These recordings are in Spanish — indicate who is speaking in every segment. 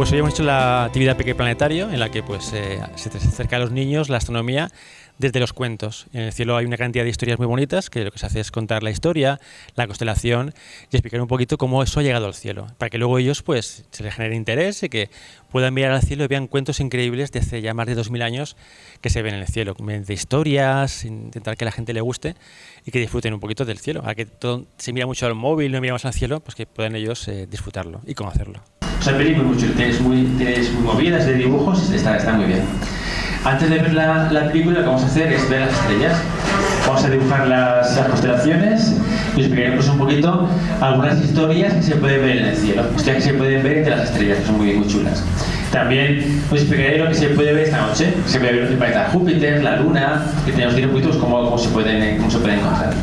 Speaker 1: Pues hoy hemos hecho la actividad Peque Planetario, en la que pues, se acerca a los niños la astronomía desde los cuentos. En el cielo hay una cantidad de historias muy bonitas, que lo que se hace es contar la historia, la constelación y explicar un poquito cómo eso ha llegado al cielo, para que luego ellos pues, se les genere interés y que puedan mirar al cielo y vean cuentos increíbles de hace ya más de 2000 años que se ven en el cielo, de historias, intentar que a la gente le guste y que disfruten un poquito del cielo. A que todo se mira mucho al móvil, no miramos al cielo, pues que puedan ellos disfrutarlo y conocerlo.
Speaker 2: O sea, peli muy chula, tienes muy movidas de dibujos, está muy bien. Antes de ver la película, lo que vamos a hacer es ver las estrellas. Vamos a dibujar las constelaciones y os explicaremos un poquito algunas historias que se pueden ver en el cielo, historias que se pueden ver entre las estrellas, que son muy chulas. También os explicaré lo que se puede ver esta noche. Se puede ver el planeta Júpiter, la Luna, que tenemos que ir un poquito cómo se pueden encontrar.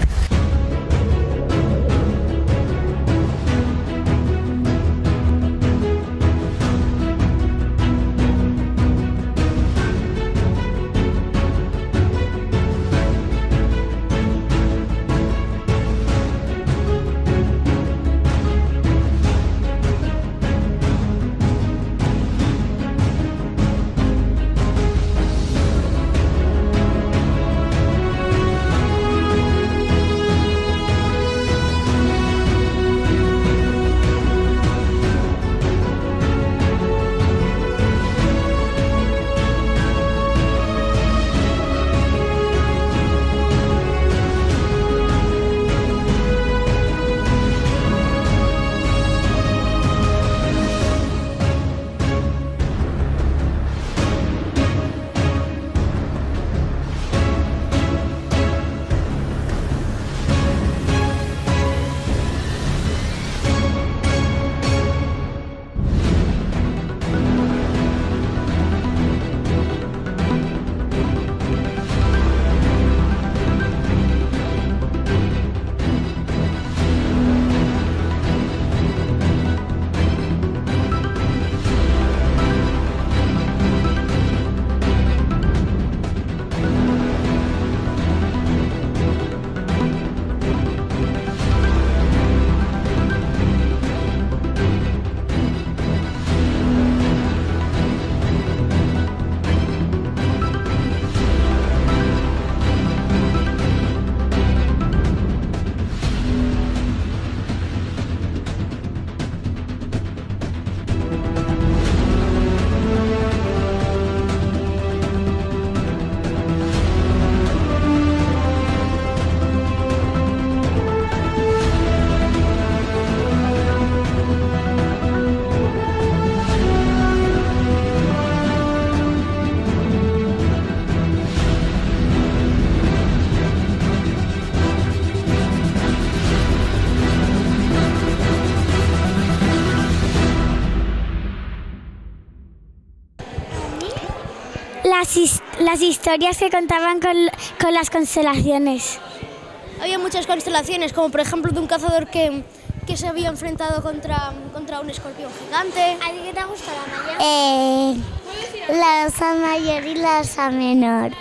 Speaker 3: Las historias que contaban con las constelaciones.
Speaker 4: Había muchas constelaciones, como por ejemplo de un cazador que se había enfrentado contra un escorpión gigante.
Speaker 3: ¿A ti qué te gusta la mayor? La Osa Mayor y la Osa Menor.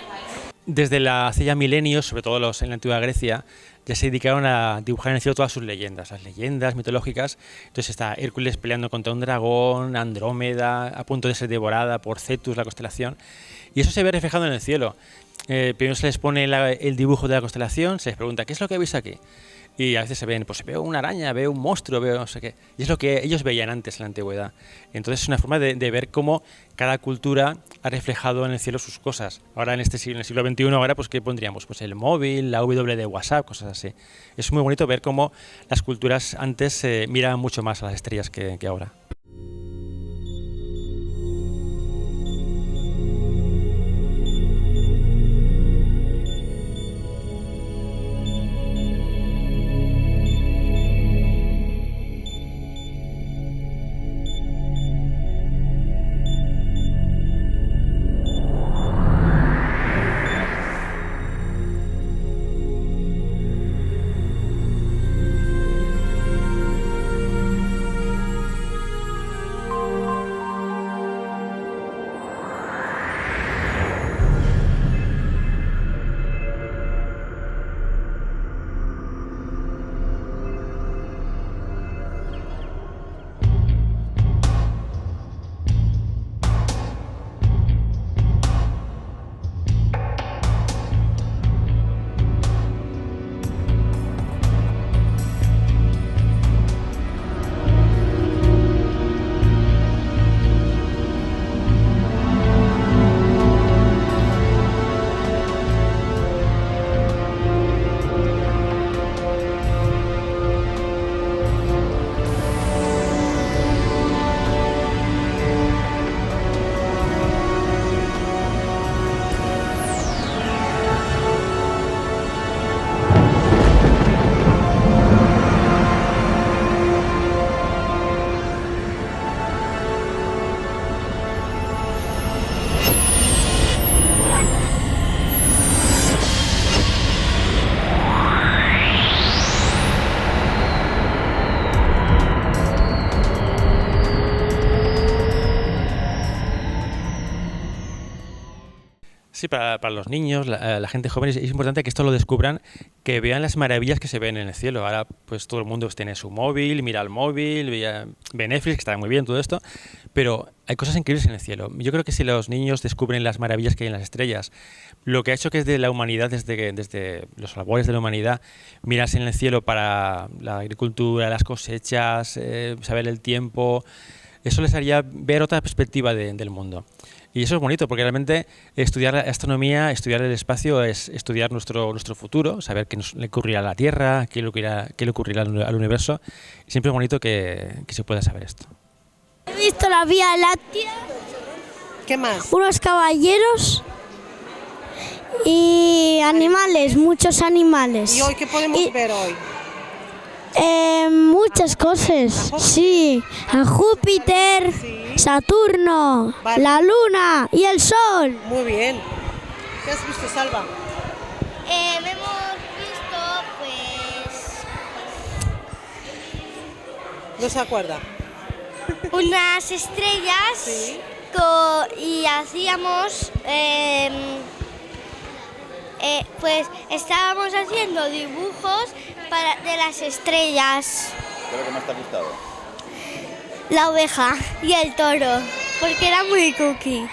Speaker 1: Desde hace ya milenios, sobre todo en la antigua Grecia, ya se dedicaron a dibujar en el cielo todas sus leyendas, las leyendas mitológicas. Entonces está Hércules peleando contra un dragón, Andrómeda a punto de ser devorada por Cetus, la constelación, y eso se ve reflejado en el cielo. Primero se les pone el dibujo de la constelación, se les pregunta ¿qué es lo que veis aquí? Y a veces se ven, pues veo una araña, veo un monstruo, veo no sé qué. Y es lo que ellos veían antes en la antigüedad. Entonces es una forma de ver cómo cada cultura ha reflejado en el cielo sus cosas. Ahora en el siglo XXI, ahora pues ¿qué pondríamos? Pues el móvil, la W de WhatsApp, cosas así. Es muy bonito ver cómo las culturas antes miraban mucho más a las estrellas que ahora. Sí, para los niños, la gente joven, es importante que esto lo descubran, que vean las maravillas que se ven en el cielo. Ahora pues todo el mundo tiene su móvil, mira el móvil, ve Netflix, que está muy bien todo esto, pero hay cosas increíbles en el cielo. Yo creo que si los niños descubren las maravillas que hay en las estrellas, lo que ha hecho que desde la humanidad, desde los albores de la humanidad, miras en el cielo para la agricultura, las cosechas, saber el tiempo, eso les haría ver otra perspectiva del mundo. Y eso es bonito, porque realmente estudiar la astronomía, estudiar el espacio, es estudiar nuestro futuro, saber qué le ocurrirá a la Tierra, qué le ocurrirá al universo. Y siempre es bonito que se pueda saber esto.
Speaker 3: He visto la Vía Láctea.
Speaker 5: ¿Qué más?
Speaker 3: Unos caballeros y animales, muchos animales.
Speaker 5: ¿Y hoy qué podemos ver hoy?
Speaker 3: Muchas cosas, sí. A Júpiter,
Speaker 5: Sí.
Speaker 3: Saturno,
Speaker 5: Vale.
Speaker 3: la Luna y el Sol.
Speaker 5: Muy bien. ¿Qué has visto, Salva?
Speaker 4: Hemos visto,
Speaker 5: No se acuerda.
Speaker 4: unas estrellas
Speaker 5: Sí.
Speaker 4: y hacíamos, pues estábamos haciendo dibujos de las estrellas.
Speaker 6: ¿Qué es lo que más te ha gustado?
Speaker 4: La oveja y el toro, porque era muy cookie.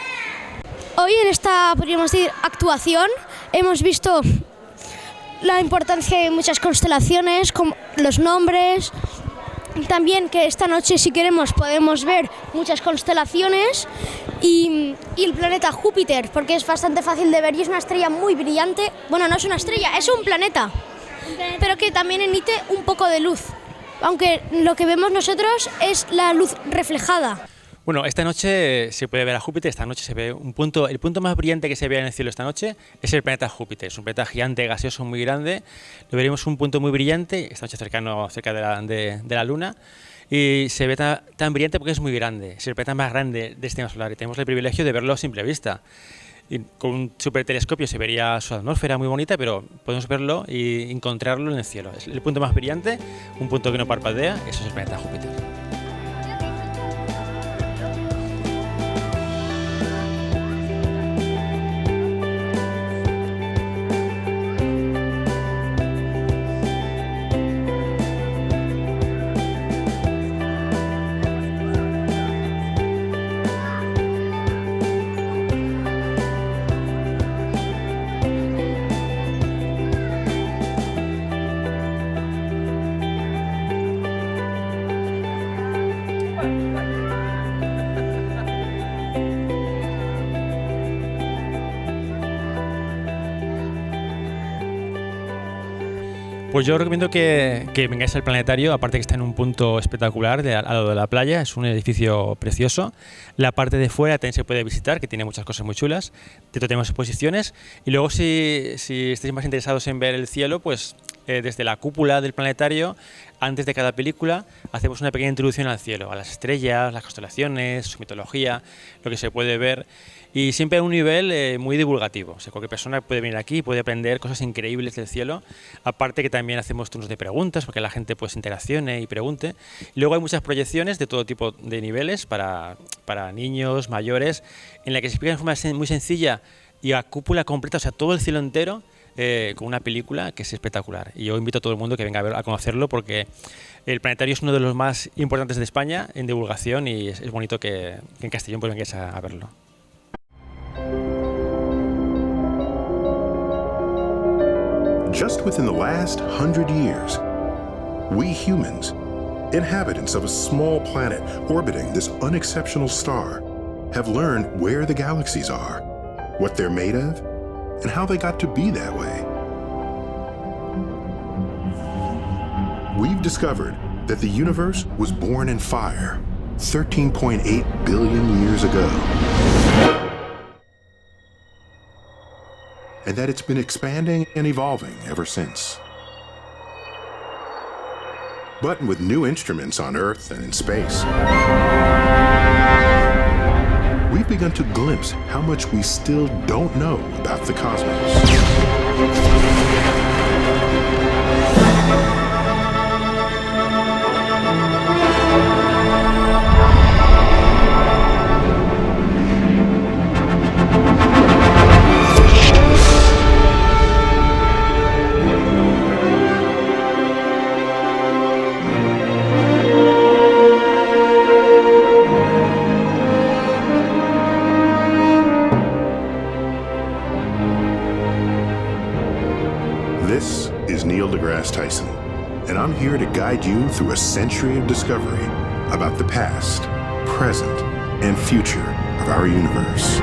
Speaker 7: Hoy en esta, podríamos decir, actuación hemos visto la importancia de muchas constelaciones, como los nombres. También que esta noche, si queremos, podemos ver muchas constelaciones y el planeta Júpiter, porque es bastante fácil de ver y es una estrella muy brillante. Bueno, no es una estrella, es un planeta, pero que también emite un poco de luz, aunque lo que vemos nosotros es la luz reflejada.
Speaker 1: Bueno, esta noche se puede ver a Júpiter, esta noche se ve el punto más brillante que se ve en el cielo esta noche es el planeta Júpiter, es un planeta gigante, gaseoso, muy grande, lo veremos un punto muy brillante, esta noche cerca de la Luna, y se ve tan brillante porque es muy grande, es el planeta más grande del sistema solar y tenemos el privilegio de verlo a simple vista. Y con un supertelescopio se vería su atmósfera muy bonita, pero podemos verlo y encontrarlo en el cielo. Es el punto más brillante, un punto que no parpadea, eso es el planeta Júpiter. Pues yo recomiendo que vengáis al planetario, aparte que está en un punto espectacular al lado de la playa, es un edificio precioso. La parte de fuera también se puede visitar, que tiene muchas cosas muy chulas. Dentro tenemos exposiciones y luego si estáis más interesados en ver el cielo, pues desde la cúpula del planetario, antes de cada película, hacemos una pequeña introducción al cielo, a las estrellas, las constelaciones, su mitología, lo que se puede ver. Y siempre a un nivel muy divulgativo. O sea, cualquier persona puede venir aquí y puede aprender cosas increíbles del cielo. Aparte que también hacemos turnos de preguntas, porque la gente pues interaccione y pregunte. Y luego hay muchas proyecciones de todo tipo de niveles para niños, mayores, en la que se explica de forma muy sencilla y a cúpula completa, o sea, todo el cielo entero, con una película que es espectacular. Y yo invito a todo el mundo que venga a conocerlo, porque el planetario es uno de los más importantes de España en divulgación y es bonito que en Castellón pues vengáis a verlo.
Speaker 8: Just within the last 100 years, we humans, inhabitants of a small planet orbiting this unexceptional star, have learned where the galaxies are, what they're made of, and how they got to be that way. We've discovered that the universe was born in fire 13.8 billion years ago, and that it's been expanding and evolving ever since. But with new instruments on Earth and in space, we've begun to glimpse how much we still don't know about the cosmos. This is Neil deGrasse Tyson, and I'm here to guide you through a century of discovery about the past, present, and future of our universe.